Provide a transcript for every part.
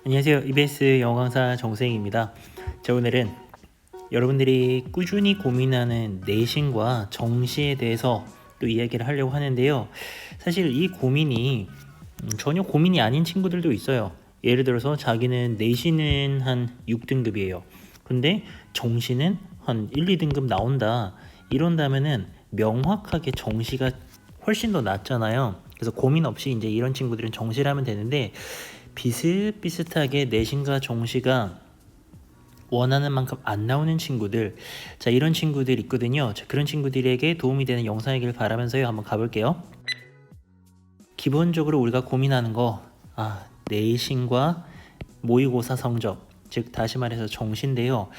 안녕하세요. EBS 영어 강사 정쌤입니다. 자, 오늘은 여러분들이 꾸준히 고민하는 내신과 정시에 대해서 또 이야기를 하려고 하는데요. 사실 이 고민이 전혀 고민이 아닌 친구들도 있어요. 예를 들어서 자기는 내신은 한 6등급이에요. 근데 정시는 한 1, 2등급 나온다. 이런다면은 명확하게 정시가 훨씬 더 낫잖아요. 그래서 고민 없이 이제 이런 친구들은 정시를 하면 되는데, 비슷비슷하게 내신과 정시가 원하는 만큼 안 나오는 친구들, 자, 이런 친구들 있거든요. 자, 그런 친구들에게 도움이 되는 영상이길 바라면서요, 한번 가볼게요. 기본적으로 우리가 고민하는 거, 내신과 모의고사 성적, 즉 다시 말해서 정시인데요.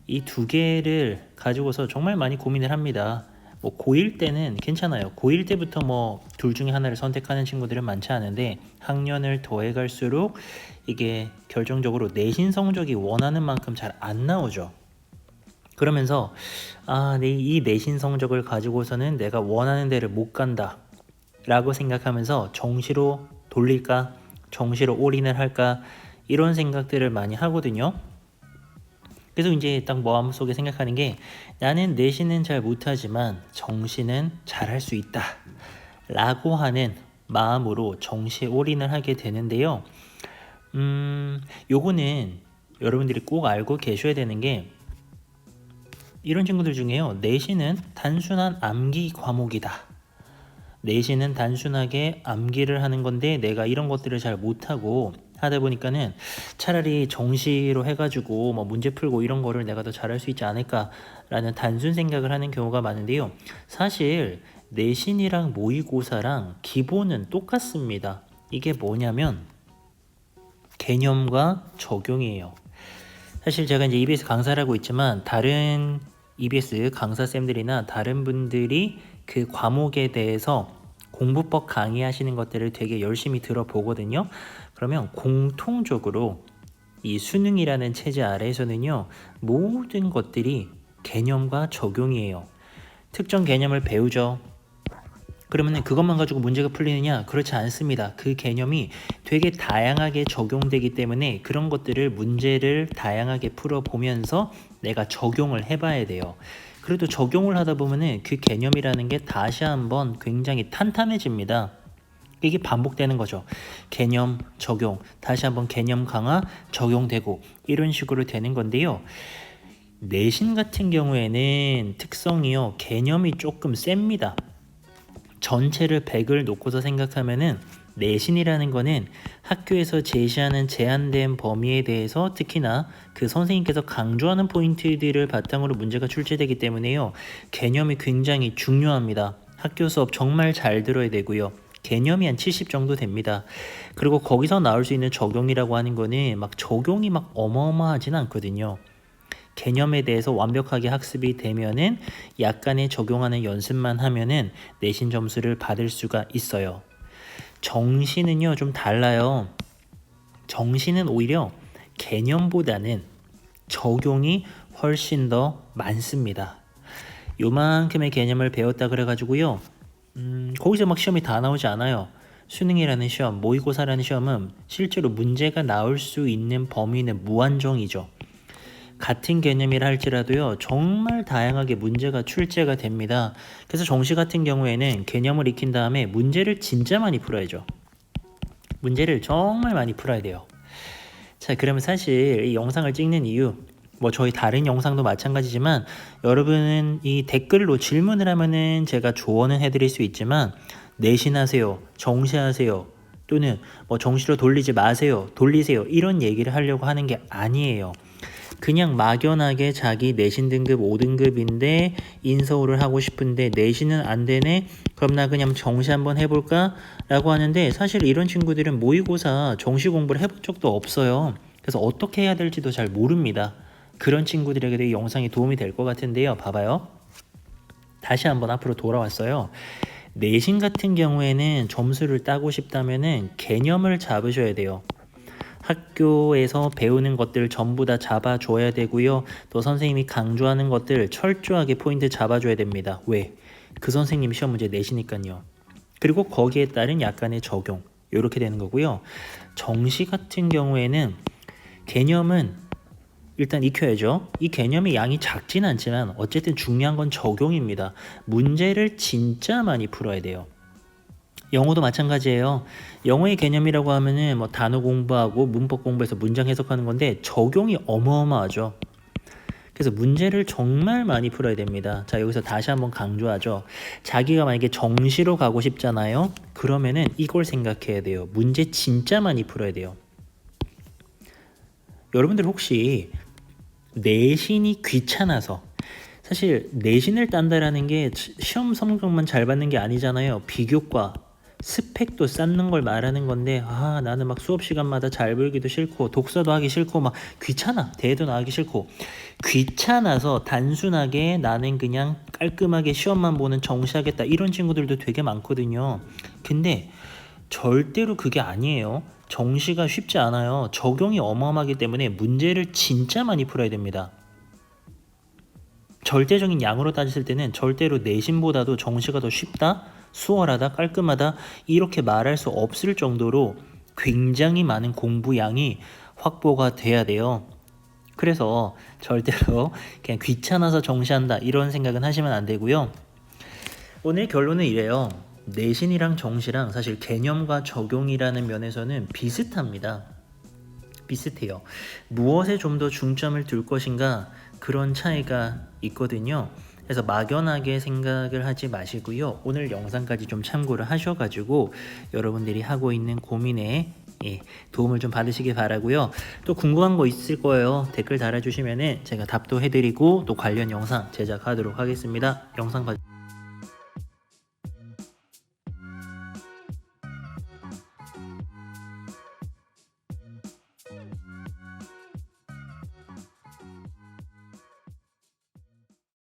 이 두 개를 가지고서 정말 많이 고민을 합니다. 뭐 고1 때는 괜찮아요. 고1 때부터 뭐 둘 중에 하나를 선택하는 친구들은 많지 않은데, 학년을 더해 갈수록 이게 결정적으로 내신 성적이 원하는 만큼 잘 안 나오죠. 그러면서 이 내신 성적을 가지고서는 내가 원하는 데를 못 간다 라고 생각하면서 정시로 돌릴까, 정시로 올인을 할까, 이런 생각들을 많이 하거든요. 그래서 이제 딱 마음속에 생각하는 게, 나는 내신은 잘 못하지만 정시는 잘할 수 있다 라고 하는 마음으로 정시에 올인을 하게 되는데요. 요거는 여러분들이 꼭 알고 계셔야 되는 게, 이런 친구들 중에요, 내신은 단순한 암기 과목이다, 내신은 단순하게 암기를 하는 건데 내가 이런 것들을 잘 못하고 하다 보니까는 차라리 정시로 해가지고 뭐 문제 풀고 이런 거를 내가 더 잘할 수 있지 않을까라는 단순 생각을 하는 경우가 많은데요. 사실 내신이랑 모의고사랑 기본은 똑같습니다. 이게 뭐냐면 개념과 적용이에요. 사실 제가 이제 EBS 강사를 하고 있지만, 다른 EBS 강사쌤들이나 다른 분들이 그 과목에 대해서 공부법 강의하시는 것들을 되게 열심히 들어보거든요. 그러면 공통적으로 이 수능이라는 체제 아래에서는요, 모든 것들이 개념과 적용이에요. 특정 개념을 배우죠. 그러면 그것만 가지고 문제가 풀리느냐? 그렇지 않습니다. 그 개념이 되게 다양하게 적용되기 때문에 그런 것들을 문제를 다양하게 풀어보면서 내가 적용을 해봐야 돼요. 그래도 적용을 하다 보면은 그 개념이라는 게 다시 한번 굉장히 탄탄해집니다. 이게 반복되는 거죠. 개념, 적용, 다시 한번 개념 강화, 적용되고, 이런 식으로 되는 건데요. 내신 같은 경우에는 특성이요, 개념이 조금 셉니다. 전체를 100을 놓고서 생각하면은 내신이라는 거는 학교에서 제시하는 제한된 범위에 대해서 특히나 그 선생님께서 강조하는 포인트들을 바탕으로 문제가 출제되기 때문에요, 개념이 굉장히 중요합니다. 학교 수업 정말 잘 들어야 되고요. 개념이 한 70 정도 됩니다. 그리고 거기서 나올 수 있는 적용이라고 하는 거는 막 적용이 막 어마어마하진 않거든요. 개념에 대해서 완벽하게 학습이 되면은 약간의 적용하는 연습만 하면은 내신 점수를 받을 수가 있어요. 정시는요, 좀 달라요. 정시는 오히려 개념보다는 적용이 훨씬 더 많습니다. 요만큼의 개념을 배웠다 그래가지고요, 거기서 막 시험이 다 나오지 않아요. 수능이라는 시험, 모의고사라는 시험은 실제로 문제가 나올 수 있는 범위는 무한정이죠. 같은 개념이라 할지라도요, 정말 다양하게 문제가 출제가 됩니다. 그래서 정시 같은 경우에는 개념을 익힌 다음에 문제를 진짜 많이 풀어야죠. 문제를 정말 많이 풀어야 돼요. 자, 그러면 사실 이 영상을 찍는 이유, 뭐 저희 다른 영상도 마찬가지지만, 여러분은 이 댓글로 질문을 하면은 제가 조언은 해드릴 수 있지만, 내신하세요, 정시하세요, 또는 뭐 정시로 돌리지 마세요, 돌리세요, 이런 얘기를 하려고 하는 게 아니에요. 그냥 막연하게 자기 내신 등급 5등급인데 인서울을 하고 싶은데 내신은 안 되네? 그럼 나 그냥 정시 한번 해볼까? 라고 하는데, 사실 이런 친구들은 모의고사 정시 공부를 해본 적도 없어요. 그래서 어떻게 해야 될지도 잘 모릅니다. 그런 친구들에게도 이 영상이 도움이 될 것 같은데요. 봐봐요. 다시 한번 앞으로 돌아왔어요. 내신 같은 경우에는 점수를 따고 싶다면은 개념을 잡으셔야 돼요. 학교에서 배우는 것들 전부 다 잡아줘야 되고요. 또 선생님이 강조하는 것들 철저하게 포인트 잡아줘야 됩니다. 왜? 그 선생님 시험 문제 내시니까요. 그리고 거기에 따른 약간의 적용, 이렇게 되는 거고요. 정시 같은 경우에는 개념은 일단 익혀야죠. 이 개념의 양이 작진 않지만 어쨌든 중요한 건 적용입니다. 문제를 진짜 많이 풀어야 돼요. 영어도 마찬가지예요. 영어의 개념이라고 하면은 뭐 단어 공부하고 문법 공부해서 문장 해석하는 건데 적용이 어마어마하죠. 그래서 문제를 정말 많이 풀어야 됩니다. 자, 여기서 다시 한번 강조하죠. 자기가 만약에 정시로 가고 싶잖아요. 그러면은 이걸 생각해야 돼요. 문제 진짜 많이 풀어야 돼요. 여러분들 혹시 내신이 귀찮아서, 사실 내신을 딴다라는 게 시험 성적만 잘 받는 게 아니잖아요. 비교과, 스펙도 쌓는 걸 말하는 건데, 나는 막 수업 시간마다 잘 보기도 싫고 독서도 하기 싫고 막 귀찮아, 대회도 나가기 싫고, 귀찮아서 단순하게 나는 그냥 깔끔하게 시험만 보는 정시하겠다, 이런 친구들도 되게 많거든요. 근데 절대로 그게 아니에요. 정시가 쉽지 않아요. 적용이 어마어마하기 때문에 문제를 진짜 많이 풀어야 됩니다. 절대적인 양으로 따졌을 때는 절대로 내신보다도 정시가 더 쉽다, 수월하다, 깔끔하다, 이렇게 말할 수 없을 정도로 굉장히 많은 공부량이 확보가 돼야 돼요. 그래서 절대로 그냥 귀찮아서 정시한다, 이런 생각은 하시면 안 되고요. 오늘 결론은 이래요. 내신이랑 정시랑 사실 개념과 적용이라는 면에서는 비슷합니다. 비슷해요. 무엇에 좀 더 중점을 둘 것인가, 그런 차이가 있거든요. 그래서 막연하게 생각을 하지 마시고요. 오늘 영상까지 좀 참고를 하셔가지고 여러분들이 하고 있는 고민에 도움을 좀 받으시길 바라고요. 또 궁금한 거 있을 거예요. 댓글 달아주시면은 제가 답도 해드리고 또 관련 영상 제작하도록 하겠습니다. 영상 봐